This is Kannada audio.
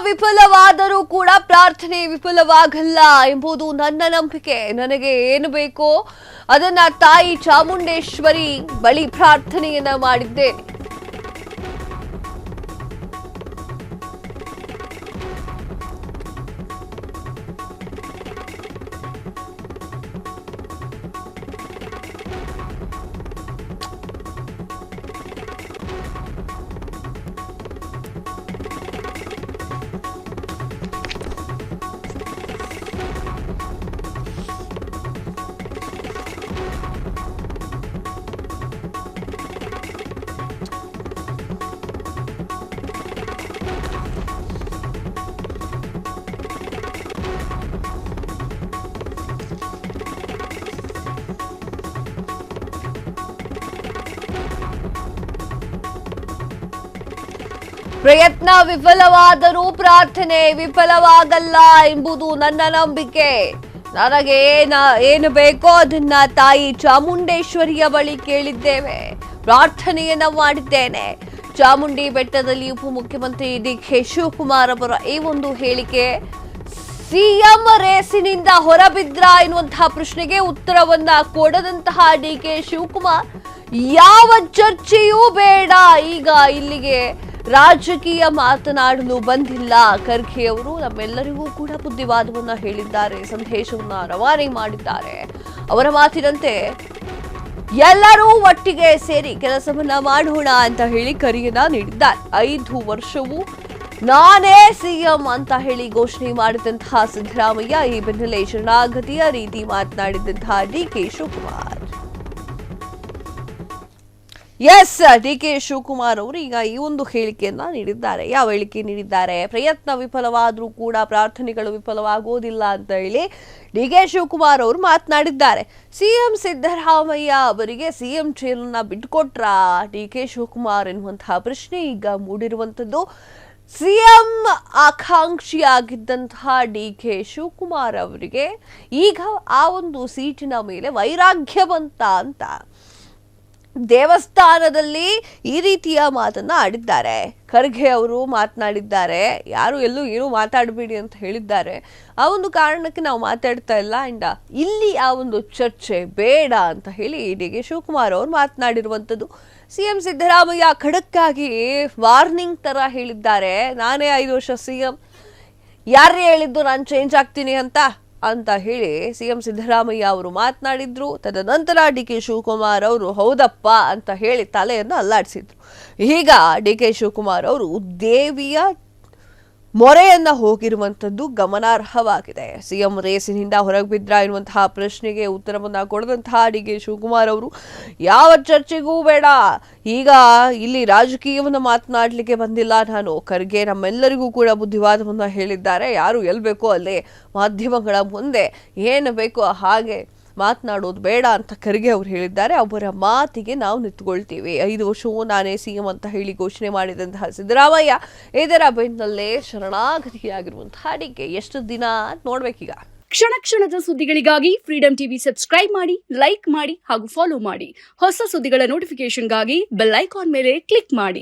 ವಿಫಲವಾದರೂ ಕೂಡ ಪ್ರಾರ್ಥನೆ ವಿಫಲವಾಗಲ್ಲ ಎಂಬುದು ನನ್ನ ನಂಬಿಕೆ. ನನಗೆ ಏನು ಬೇಕೋ ಅದನ್ನ ತಾಯಿ ಚಾಮುಂಡೇಶ್ವರಿ ಬಳಿ ಪ್ರಾರ್ಥನೆಯನ್ನ ಮಾಡಿದ್ದೇನೆ. ಪ್ರಯತ್ನ ವಿಫಲವಾದರೂ ಪ್ರಾರ್ಥನೆ ವಿಫಲವಾಗಲ್ಲ ಎಂಬುದು ನನ್ನ ನಂಬಿಕೆ. ನನಗೆ ಏನು ಬೇಕೋ ಅದನ್ನ ತಾಯಿ ಚಾಮುಂಡೇಶ್ವರಿಯ ಬಳಿ ಕೇಳಿದ್ದೇವೆ, ಪ್ರಾರ್ಥನೆಯನ್ನ ಮಾಡಿದ್ದೇನೆ. ಚಾಮುಂಡಿ ಬೆಟ್ಟದಲ್ಲಿ ಉಪಮುಖ್ಯಮಂತ್ರಿ ಡಿ.ಕೆ. ಶಿವಕುಮಾರ್ ಅವರ ಈ ಒಂದು ಹೇಳಿಕೆ ಸಿಎಂ ರೇಸಿನಿಂದ ಹೊರಬಿದ್ರ ಎನ್ನುವಂತಹ ಪ್ರಶ್ನೆಗೆ ಉತ್ತರವನ್ನ ಕೊಡದಂತಹ ಡಿ.ಕೆ. ಶಿವಕುಮಾರ್ ಯಾವ ಚರ್ಚೆಯೂ ಬೇಡ, ಈಗ ಇಲ್ಲಿಗೆ ರಾಜಕೀಯ ಮಾತನಾಡಲು ಬಂದಿಲ್ಲ. ಖರ್ಗೆ ಅವರು ನಮ್ಮೆಲ್ಲರಿಗೂ ಕೂಡ ಬುದ್ಧಿವಾದವನ್ನ ಹೇಳಿದ್ದಾರೆ, ಸಂದೇಶವನ್ನ ರವಾನೆ ಮಾಡಿದ್ದಾರೆ. ಅವರ ಮಾತಿನಂತೆ ಎಲ್ಲರೂ ಒಟ್ಟಿಗೆ ಸೇರಿ ಕೆಲಸವನ್ನ ಮಾಡೋಣ ಅಂತ ಹೇಳಿ ಕರೆಯನ್ನ ನೀಡಿದ್ದಾರೆ. 5 ವರ್ಷವೂ ನಾನೇ ಸಿಎಂ ಅಂತ ಹೇಳಿ ಘೋಷಣೆ ಮಾಡಿದಂತಹ ಸಿದ್ದರಾಮಯ್ಯ ಈ ಬೆನ್ನಲ್ಲೇ ಶರಣಾಗತಿಯ ರೀತಿ ಮಾತನಾಡಿದಂತಹ ಡಿ.ಕೆ. ಶಿವಕುಮಾರ್. ಡಿ.ಕೆ. ಶಿವಕುಮಾರ್ ಅವರು ಈಗ ಈ ಒಂದು ಹೇಳಿಕೆಯನ್ನ ನೀಡಿದ್ದಾರೆ. ಯಾವ ಹೇಳಿಕೆ ನೀಡಿದ್ದಾರೆ? ಪ್ರಯತ್ನ ವಿಫಲವಾದರೂ ಕೂಡ ಪ್ರಾರ್ಥನೆಗಳು ವಿಫಲವಾಗುವುದಿಲ್ಲ ಅಂತ ಹೇಳಿ ಡಿ.ಕೆ. ಶಿವಕುಮಾರ್ ಅವರು ಮಾತನಾಡಿದ್ದಾರೆ. ಸಿಎಂ ಸಿದ್ದರಾಮಯ್ಯ ಅವರಿಗೆ ಸಿಎಂ ಚೇರನ್ನ ಬಿಟ್ಟುಕೊಟ್ರ ಡಿ.ಕೆ. ಶಿವಕುಮಾರ್ ಎನ್ನುವಂತಹ ಪ್ರಶ್ನೆ ಈಗ ಮೂಡಿರುವಂತದ್ದು. ಸಿಎಂ ಆಕಾಂಕ್ಷಿಯಾಗಿದ್ದಂತಹ ಡಿ.ಕೆ. ಶಿವಕುಮಾರ್ ಅವರಿಗೆ ಈಗ ಆ ಒಂದು ಸೀಟಿನ ಮೇಲೆ ವೈರಾಗ್ಯ ಬಂತ ಅಂತ ದೇವಸ್ಥಾನದಲ್ಲಿ ಈ ರೀತಿಯ ಮಾತನ್ನ ಆಡಿದ್ದಾರೆ. ಖರ್ಗೆ ಅವರು ಮಾತನಾಡಿದ್ದಾರೆ, ಯಾರು ಎಲ್ಲೂ ಏನು ಮಾತಾಡಬೇಡಿ ಅಂತ ಹೇಳಿದ್ದಾರೆ. ಆ ಒಂದು ಕಾರಣಕ್ಕೆ ನಾವು ಮಾತಾಡ್ತಾ ಇಲ್ಲ ಅಂಡ್ ಇಲ್ಲಿ ಆ ಒಂದು ಚರ್ಚೆ ಬೇಡ ಅಂತ ಹೇಳಿ ಡಿ.ಕೆ. ಶಿವಕುಮಾರ್ ಅವರು ಮಾತನಾಡಿರುವಂಥದ್ದು. ಸಿಎಂ ಸಿದ್ದರಾಮಯ್ಯ ಖಡಕ್ಕಾಗಿ ವಾರ್ನಿಂಗ್ ತರ ಹೇಳಿದ್ದಾರೆ. ನಾನೇ 5 ವರ್ಷ ಸಿಎಂ, ಯಾರೇ ಹೇಳಿದ್ದು ನಾನು ಚೇಂಜ್ ಆಗ್ತೀನಿ ಅಂತ ಹೇಳಿ ಸಿಎಂ ಸಿದ್ದರಾಮಯ್ಯ ಅವರು ಮಾತನಾಡಿದ್ರು. ತದನಂತರ ಡಿ.ಕೆ. ಶಿವಕುಮಾರ್ ಅವರು ಹೌದಪ್ಪ ಅಂತ ಹೇಳಿ ತಲೆಯನ್ನು ಅಲ್ಲಾಡಿಸಿದ್ರು. ಈಗ ಡಿ.ಕೆ. ಶಿವಕುಮಾರ್ ಅವರು ದೇವಿಯ ಮೊರೆಯನ್ನ ಹೋಗಿರುವಂತದ್ದು ಗಮನಾರ್ಹವಾಗಿದೆ. ಸಿಎಂ ರೇಸಿನಿಂದ ಹೊರಗೆ ಬಿದ್ರ ಎನ್ನುವಂತಹ ಪ್ರಶ್ನೆಗೆ ಉತ್ತರವನ್ನ ಕೊಡದಂತಹ ಡಿ.ಕೆ. ಶಿವಕುಮಾರ್ ಅವರು ಯಾವ ಚರ್ಚೆಗೂ ಬೇಡ, ಈಗ ಇಲ್ಲಿ ರಾಜಕೀಯವನ್ನ ಮಾತನಾಡಲಿಕ್ಕೆ ಬಂದಿಲ್ಲ ನಾನು. ಖರ್ಗೆ ನಮ್ಮೆಲ್ಲರಿಗೂ ಕೂಡ ಬುದ್ಧಿವಾದವನ್ನ ಹೇಳಿದ್ದಾರೆ, ಯಾರು ಎಲ್ಲಿ ಬೇಕೋ ಅಲ್ಲೇ ಮಾಧ್ಯಮಗಳ ಮುಂದೆ ಏನು ಬೇಕೋ ಹಾಗೆ ಮಾತನಾಡೋದು ಬೇಡ ಅಂತ ಖರ್ಗೆ ಅವರು ಹೇಳಿದ್ದಾರೆ. ಅವರ ಮಾತಿಗೆ ನಾವು ನಿಂತುಕೊಳ್ತೀವಿ. 5 ವರ್ಷವೂ ನಾನೇ ಸಿಎಂ ಅಂತ ಹೇಳಿ ಘೋಷಣೆ ಮಾಡಿದಂತಹ ಸಿದ್ದರಾಮಯ್ಯ ಇದರ ಬೆನ್ನಲ್ಲೇ ಶರಣಾಗತಿಯಾಗಿರುವಂತಹ ಡಿ.ಕೆ. ಎಷ್ಟು ದಿನ ನೋಡ್ಬೇಕೀಗ. ಕ್ಷಣ ಕ್ಷಣದ ಸುದ್ದಿಗಳಿಗಾಗಿ ಫ್ರೀಡಂ ಟಿವಿ ಸಬ್ಸ್ಕ್ರೈಬ್ ಮಾಡಿ, ಲೈಕ್ ಮಾಡಿ ಹಾಗೂ ಫಾಲೋ ಮಾಡಿ. ಹೊಸ ಸುದ್ದಿಗಳ ನೋಟಿಫಿಕೇಶನ್ಗಾಗಿ ಬೆಲ್ ಐಕಾನ್ ಮೇಲೆ ಕ್ಲಿಕ್ ಮಾಡಿ.